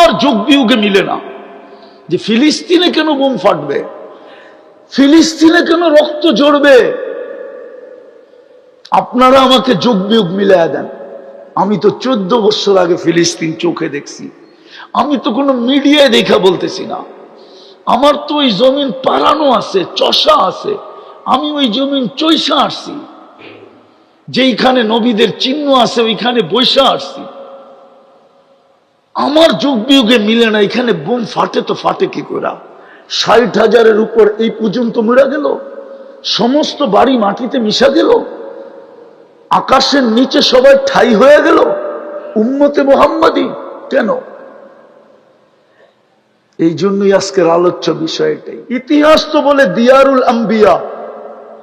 আমার যোগ বিয়োগে মিলে না যে ফিলিস্তিনে কেন বোম ফাটবে, ফিলিস্তিনে কেন রক্ত ঝরবে। আপনারা আমাকে যোগ বিয়োগ মিলিয়ে দেন। আমি তো 14 বছর আগে ফিলিস্তিন চোখে দেখছি। আমি তো কোনো মিডিয়ায় দেখা বলতেছি না। আমার তো ওই জমিন পারানো আছে, চষা আছে। আমি ওই জমিন চৈষা আসছি, যেইখানে নবীদের চিহ্ন আছে ওইখানে বৈশা আসছি। আমার যোগ বিয়োগে মিলে না। এখানে বোম ফাটে তো ফাটে কি করে? 60,000-এর উপর এই পর্যন্ত মরে গেল, সমস্ত বাড়ি মাটিতে মিশা গেল, আকাশের নিচে সবাই ঠাই হয়ে গেল উম্মতে মুহাম্মাদি। কেন? এই জন্যই আজকের আলোচ্য বিষয় এটাই। ইতিহাস তো বলে দিয়ারুল আম্বিয়া,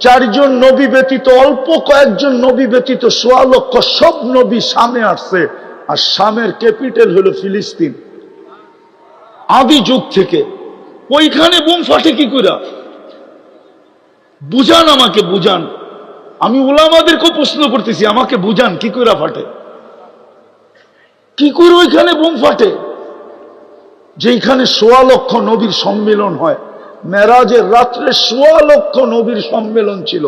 4 জন নবী ব্যতীত, অল্প কয়েকজন নবী ব্যতীত 1.25 লক্ষ সব নবী শামে আসছে। আর শামের ক্যাপিটাল হলো ফিলিস্তিন আদি যুগ থেকে। ওইখানে বোম ফাটে কি করে? বুঝান, আমাকে বুঝান। আমি উলামাদেরকে প্রশ্ন করতেছি, আমাকে বুঝান কি করে ফাটে, কি করে ওইখানে বোম ফাটে? যেখানে 1.25 লক্ষ নবীর সম্মেলন হয়। মেরাজের রাত্রে 1.25 লক্ষ নবীর সম্মেলন ছিল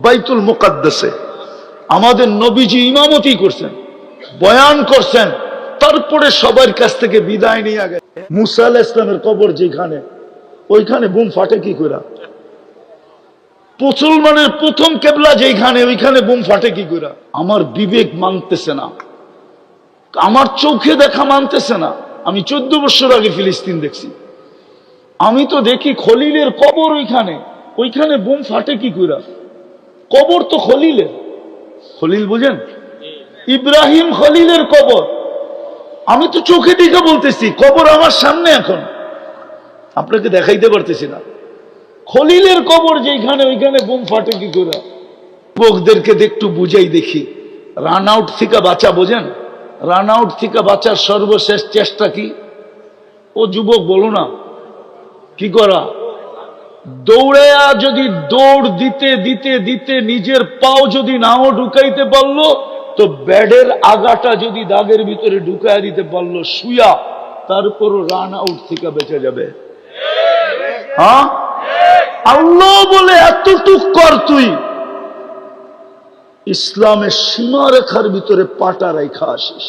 বাইতুল মুকাদ্দাসে। আমাদের নবীজি ইমামতি করছেন, বয়ান করছেন, তারপরে সবার কাছ থেকে বিদায় নিয়ে গেছে। মুসা আলাইহিস সালামের কবর যেখানে, ওইখানে বোম ফাটে কি করে? মুসলমানের প্রথম কেবলা যেখানে, ওইখানে বোম ফাটে কি করে? আমার বিবেক মানতেছে না, আমার চোখে দেখা মানতেছে না। আমি 14 বছর আগে ফিলিস্তিন দেখছি। আমি তো দেখি খলিলের কবর ওইখানে, ওইখানে বোম ফাটে কি করে? কবর তো খলিলের। খলিল বুঝেন? ইব্রাহিম খলিলের কবর। আমি তো চোখে দেখে বলতেছি, কবর আমার সামনে, এখন আপনাকে দেখাইতে পারতেছি না। খলিলের কবর যেখানে, ওইখানে বোম ফাটে কি করে? যুবকদেরকে একটু বুঝাই দেখি। রান আউট থেকে বাঁচা, বোঝেন? রান আউট থেকে বাঁচার সর্বশেষ চেষ্টা কি? ও যুবক বলো না, কি করা? দৌড়ে যদি দৌড় দিতে দিতে দিতে নিজের পাও যদি নাও ঢুকাইতে পারলো, তো ব্যাডের আগাটা যদি দাগের ভিতরে ঢুকাই দিতে পারলো শুয়া, তারপরও রান আউট থেকে বেঁচে যাবে। হ্যাঁ, আল্লাহ বলে এতটুক কর তুই, ইসলামের সীমারেখার ভিতরে পাটা রেখা আসিস।